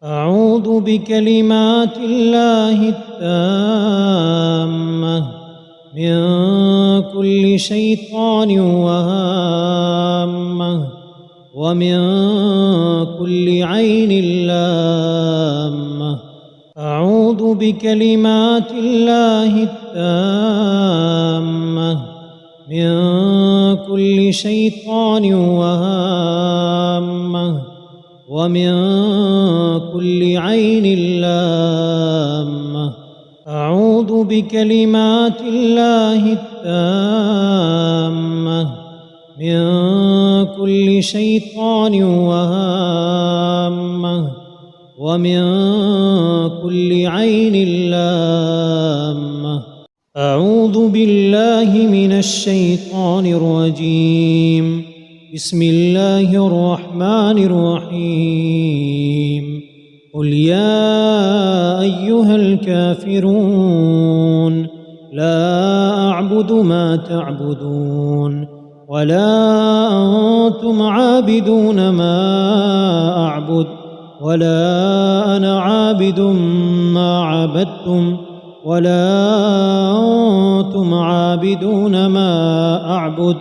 أعوذ بكلمات الله التامة من كل شيطان وهامة ومن كل عين لامة. أعوذ بكلمات الله التامة من كل شيطان وهامة ومن كل عين لامة. أعوذ بكلمات الله التامة من كل شيطان وهامة ومن كل عين لامة. أعوذ بالله من الشيطان الرجيم. بسم الله الرحمن الرحيم. قل يا أيها الكافرون لا أعبد ما تعبدون ولا أنتم عابدون ما أعبد ولا أنا عابد ما عبدتم ولا أنتم عابدون ما أعبد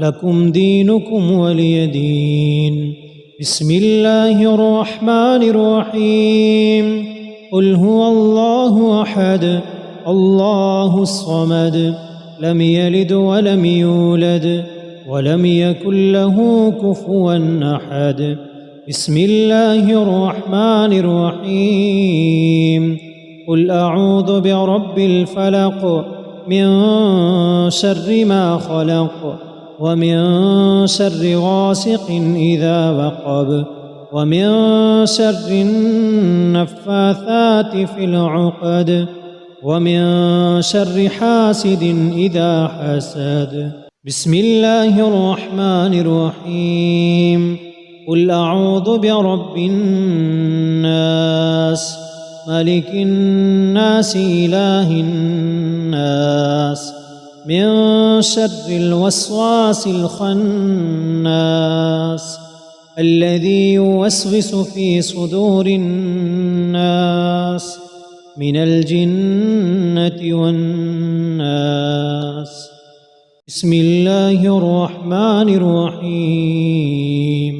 لكم دينكم ولي دين. بسم الله الرحمن الرحيم. قل هو الله أحد الله الصمد لم يلد ولم يولد ولم يكن له كفوا أحد. بسم الله الرحمن الرحيم. قل أعوذ برب الفلق من شر ما خلق ومن شر غاسق إذا وقب ومن شر النفاثات في العقد ومن شر حاسد إذا حسد. بسم الله الرحمن الرحيم. قل أعوذ برب الناس ملك الناس إله الناس من شر الوسواس الخناس الذي يوسوس في صدور الناس من الجنة والناس. بسم الله الرحمن الرحيم.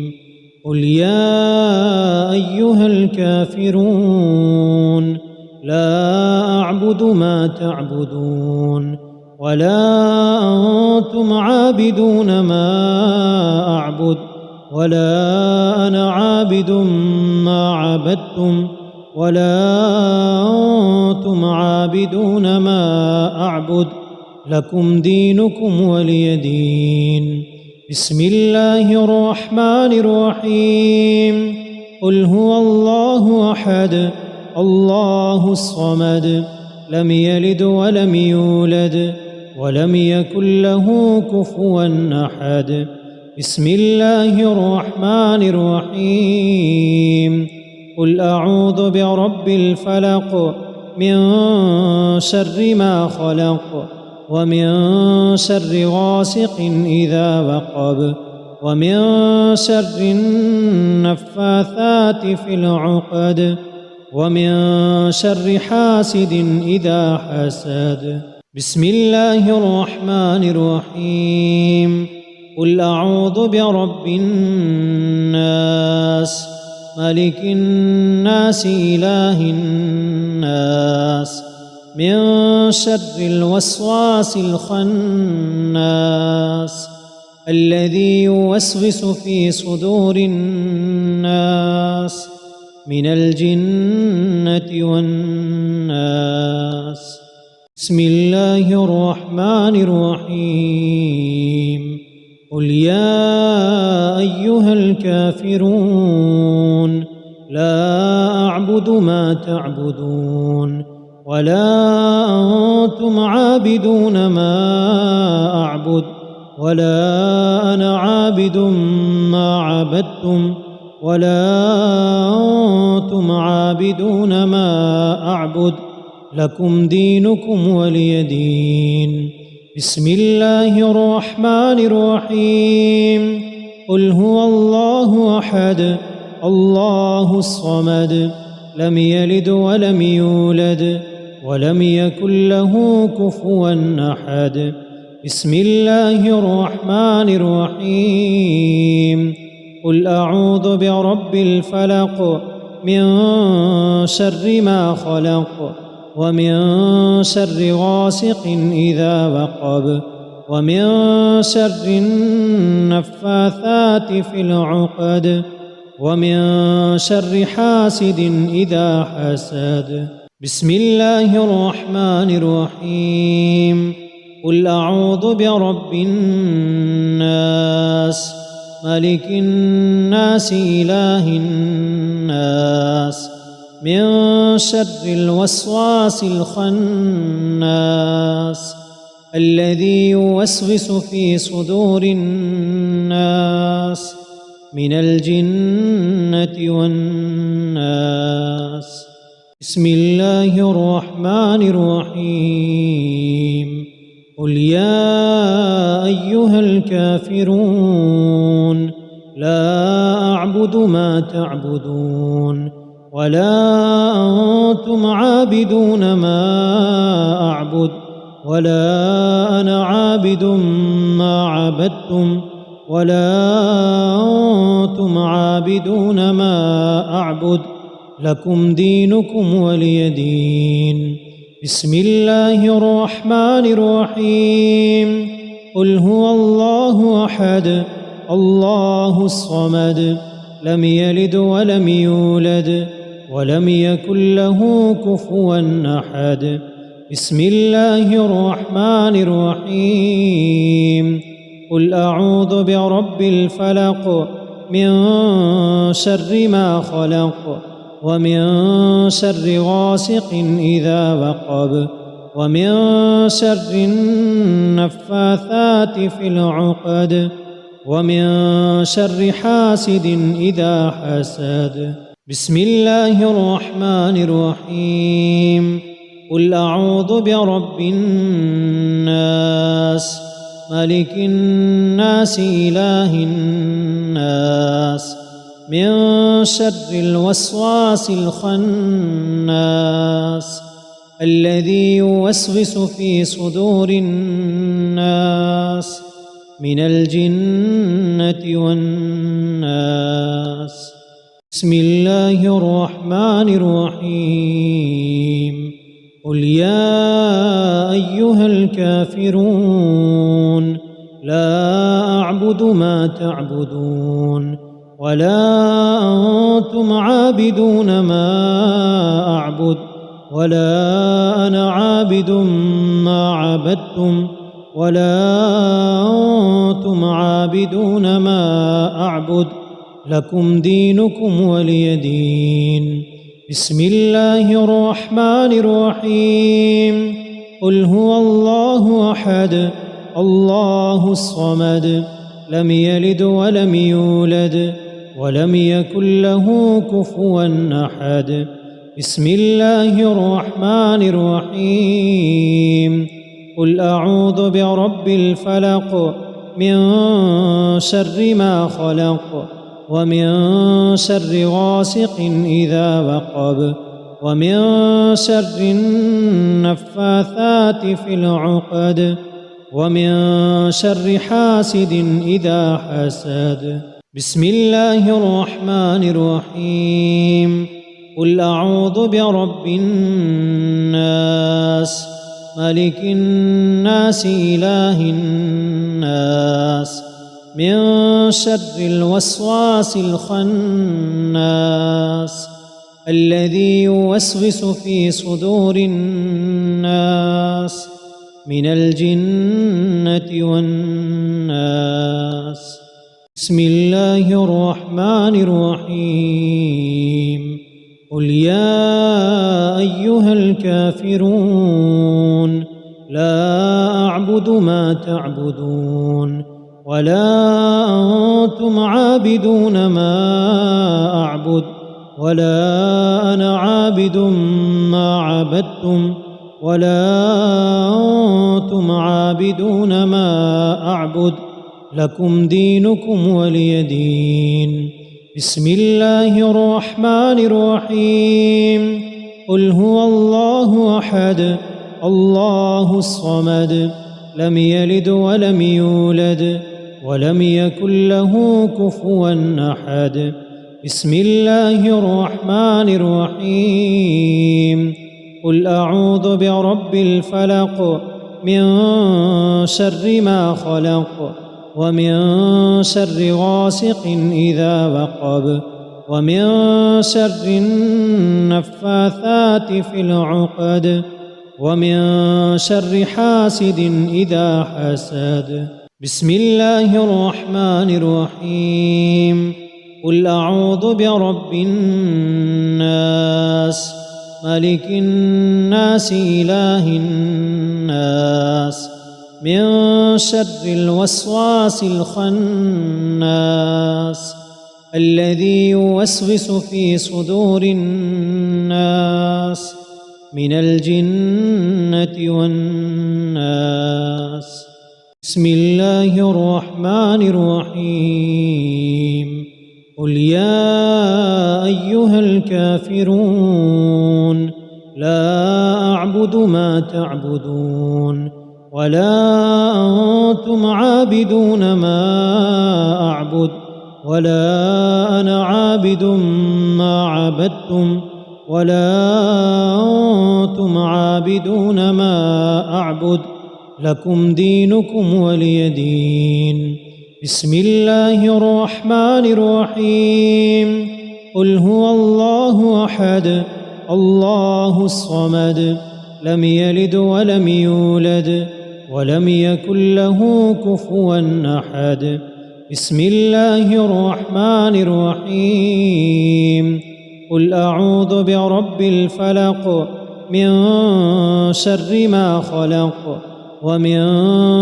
قل يا أيها الكافرون لا أعبد ما تعبدون ولا أنتم عابدون ما أعبد ولا أنا عابد ما عبدتم ولا أنتم عابدون ما أعبد لكم دينكم ولي دين. بسم الله الرحمن الرحيم. قل هو الله أحد الله الصمد لم يلد ولم يولد ولم يكن له كفوا أحد. بسم الله الرحمن الرحيم. قل أعوذ برب الفلق من شر ما خلق ومن شر غاسق إذا وقب ومن شر النفاثات في العقد ومن شر حاسد إذا حسد. بسم الله الرحمن الرحيم. قل أعوذ برب الناس ملك الناس إله الناس من شر الوسواس الخناس الذي يوسوس في صدور الناس من الجنة والناس. بسم الله الرحمن الرحيم. قل يا أيها الكافرون لا أعبد ما تعبدون ولا أنتم عابدون ما أعبد ولا أنا عابد ما عبدتم ولا أنتم عابدون ما أعبد لكم دينكم ولي دين. بسم الله الرحمن الرحيم. قل هو الله أحد الله الصمد لم يلد ولم يولد ولم يكن له كفوا أحد. بسم الله الرحمن الرحيم. قل أعوذ برب الفلق من شر ما خلق ومن شر غاسق إذا وقب ومن شر النفاثات في العقد ومن شر حاسد إذا حسد. بسم الله الرحمن الرحيم. قل أعوذ برب الناس ملك الناس إله الناس من شر الوسواس الخناس الذي يوسوس في صدور الناس من الجنة والناس. بسم الله الرحمن الرحيم. قل يا أيها الكافرون لا أعبد ما تعبدون ولا أنتم عابدون ما أعبد ولا أنا عابد ما عبدتم ولا أنتم عابدون ما أعبد لكم دينكم ولي دين. بسم الله الرحمن الرحيم. قل هو الله أحد الله الصمد لم يلد ولم يولد ولم يكن له كفوا أحد. بسم الله الرحمن الرحيم. قل أعوذ برب الفلق من شر ما خلق ومن شر غاسق إذا وقب ومن شر النفاثات في العقد ومن شر حاسد إذا حسد. بسم الله الرحمن الرحيم. قل أعوذ برب الناس ملك الناس إله الناس من شر الوسواس الخناس الذي يوسوس في صدور الناس من الجنة والناس. بسم الله الرحمن الرحيم. قل يا أيها الكافرون لا أعبد ما تعبدون ولا أنتم عابدون ما أعبد ولا أنا عابد ما عبدتم ولا أنتم عابدون ما أعبد لكم دينكم ولي دين. بسم الله الرحمن الرحيم. قل هو الله أحد الله الصمد لم يلد ولم يولد ولم يكن له كفوا أحد. بسم الله الرحمن الرحيم. قل أعوذ برب الفلق من شر ما خلق ومن شر غاسق إذا وقب ومن شر النفاثات في العقد ومن شر حاسد إذا حسد. بسم الله الرحمن الرحيم. قل أعوذ برب الناس ملك الناس إله الناس من شر الوسواس الخناس الذي يوسوس في صدور الناس من الجنة والناس. بسم الله الرحمن الرحيم. قل يا أيها الكافرون لا أعبد ما تعبدون ولا أنتم عابدون ما أعبد ولا أنا عابد ما عبدتم ولا أنتم عابدون ما أعبد لكم دينكم ولي دين. بسم الله الرحمن الرحيم قل هو الله أحد الله الصمد لم يلد ولم يولد ولم يكن له كفوا أحد بسم الله الرحمن الرحيم قل أعوذ برب الفلق من شر ما خلق ومن شر غاسق إذا وقب ومن شر النفاثات في العقد ومن شر حاسد إذا حسد بسم الله الرحمن الرحيم قل أعوذ برب الناس ملك الناس إله الناس من شر الوسواس الخناس الذي يوسوس في صدور الناس من الجنة والناس بسم الله الرحمن الرحيم قل يا أيها الكافرون لا أعبد ما تعبدون ولا أنتم عابدون ما أعبد ولا أنا عابد ما عبدتم ولا أنتم عابدون ما أعبد لكم دينكم ولي دين بسم الله الرحمن الرحيم قل هو الله أحد الله الصمد لم يلد ولم يولد ولم يكن له كفوا أحد بسم الله الرحمن الرحيم قل أعوذ برب الفلق من شر ما خلق ومن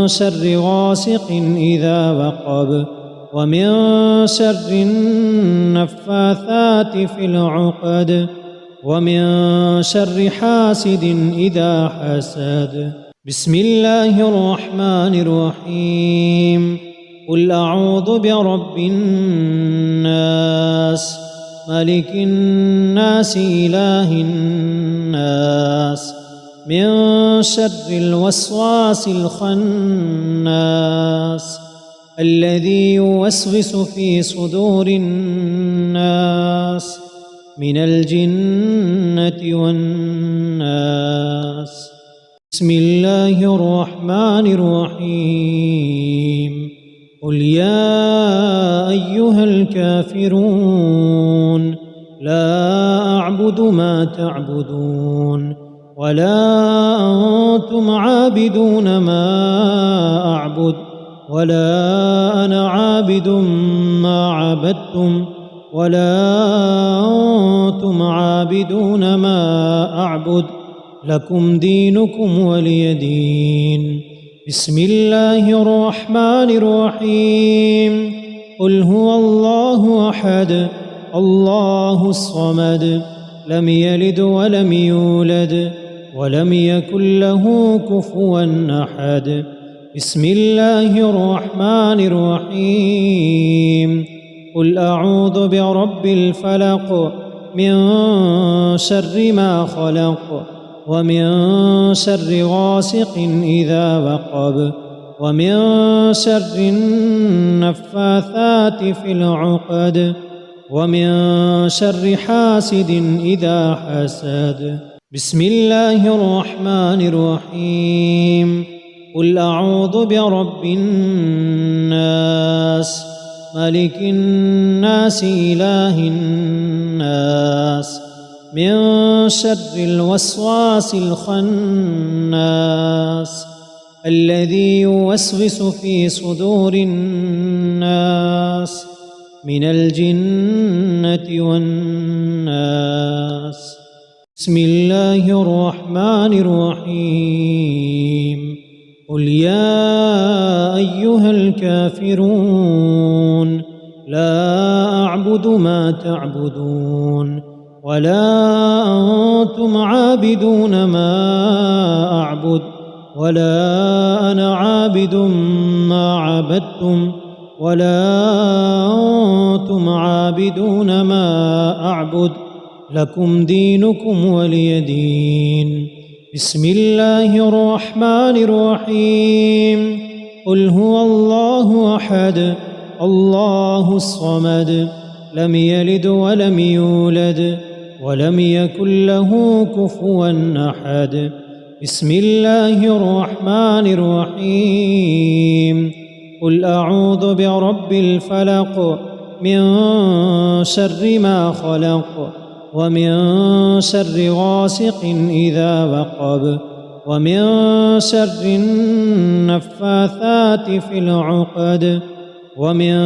شر غاسق إذا وقب ومن شر النفاثات في العقد ومن شر حاسد إذا حسد بسم الله الرحمن الرحيم قل أعوذ برب الناس ملك الناس إله الناس من شر الوسواس الخناس الذي يوسوس في صدور الناس من الجنة والناس بسم الله الرحمن الرحيم قل يا أيها الكافرون لا أعبد ما تعبدون ولا أنتم عابدون ما أعبد ولا أنا عابد ما عبدتم ولا أنتم عابدون ما أعبد لكم دينكم ولي دين بسم الله الرحمن الرحيم قل هو الله أحد الله الصمد لم يلد ولم يولد ولم يكن له كفوا أحد بسم الله الرحمن الرحيم قل أعوذ برب الفلق من شر ما خلق ومن شر غاسق إذا وقب ومن شر النفاثات في العقد ومن شر حاسد إذا حسد بسم الله الرحمن الرحيم قل أعوذ برب الناس ملك الناس إله الناس من شر الوسواس الخناس الذي يوسوس في صدور الناس من الجنة والناس بسم الله الرحمن الرحيم قل يا أيها الكافرون لا أعبد ما تعبدون ولا أنتم عابدون ما أعبد ولا أنا عابد ما عبدتم ولا أنتم عابدون ما أعبد لكم دينكم ولي دين. بسم الله الرحمن الرحيم. قل هو الله أحد الله الصمد لم يلد ولم يولد ولم يكن له كفوا أحد. بسم الله الرحمن الرحيم. قل أعوذ برب الفلق من شر ما خلق ومن شر غاسق إذا وقب ومن شر النفاثات في العقد ومن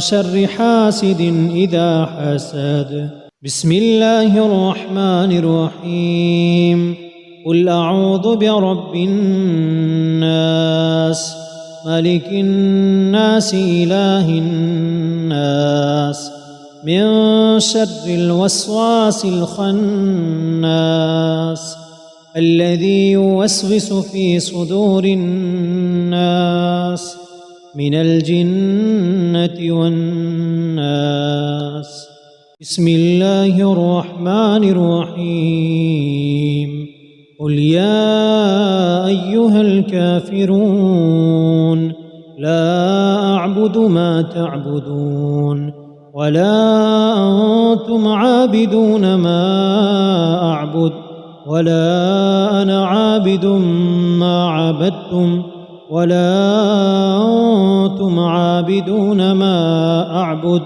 شر حاسد إذا حسد. بسم الله الرحمن الرحيم. قل أعوذ برب الناس ملك الناس إله الناس من شر الوسواس الخناس الذي يوسوس في صدور الناس من الجنة والناس. بسم الله الرحمن الرحيم. قل يا أيها الكافرون لا أعبد ما تعبدون ولا أنتم عابدون ما أعبد ولا أنا عابد ما عبدتم ولا أنتم عابدون ما أعبد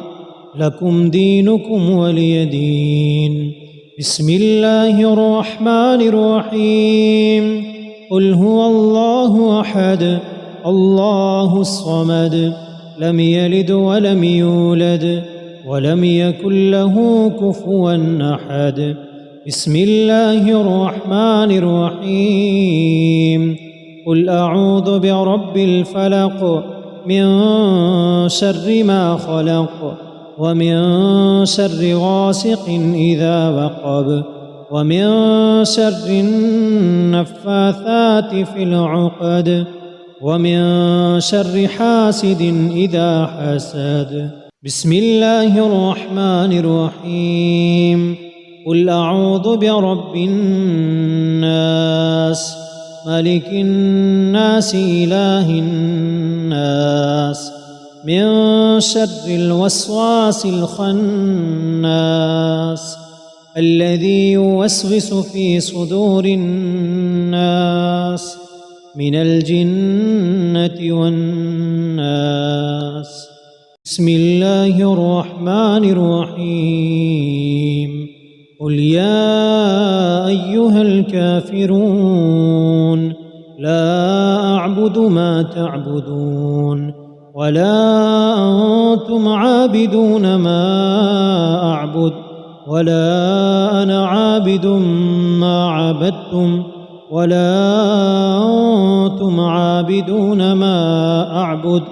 لكم دينكم ولي دين. بسم الله الرحمن الرحيم. قل هو الله أحد الله الصمد لم يلد ولم يولد ولم يكن له كفوا أحد. بسم الله الرحمن الرحيم. قل أعوذ برب الفلق من شر ما خلق ومن شر غاسق إذا وقب ومن شر النفاثات في العقد ومن شر حاسد إذا حسد. بسم الله الرحمن الرحيم. قل أعوذ برب الناس ملك الناس إله الناس من شر الوسواس الخناس الذي يوسوس في صدور الناس من الجنة والناس. بسم الله الرحمن الرحيم. قل يا أيها الكافرون لا أعبد ما تعبدون ولا أنتم عابدون ما أعبد ولا أنا عابد ما عبدتم ولا أنتم عابدون ما أعبد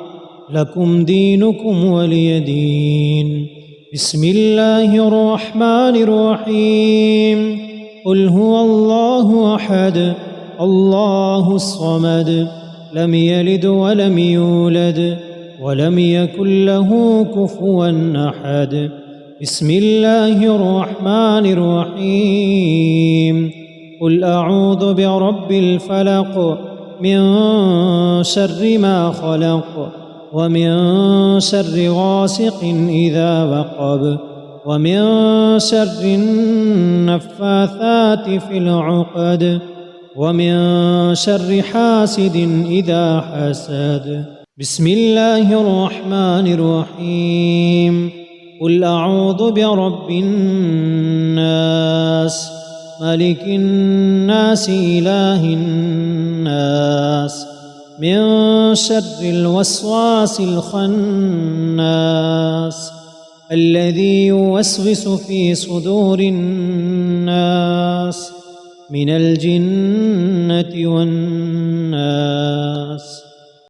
لكم دينكم ولي دين. بسم الله الرحمن الرحيم. قل هو الله أحد الله الصمد لم يلد ولم يولد ولم يكن له كفوا أحد. بسم الله الرحمن الرحيم. قل أعوذ برب الفلق من شر ما خلق ومن شر غاسق إذا وقب ومن شر النفاثات في العقد ومن شر حاسد إذا حسد. بسم الله الرحمن الرحيم. قل أعوذ برب الناس ملك الناس إله الناس من شر الوسواس الخناس الذي يوسوس في صدور الناس من الجنة والناس.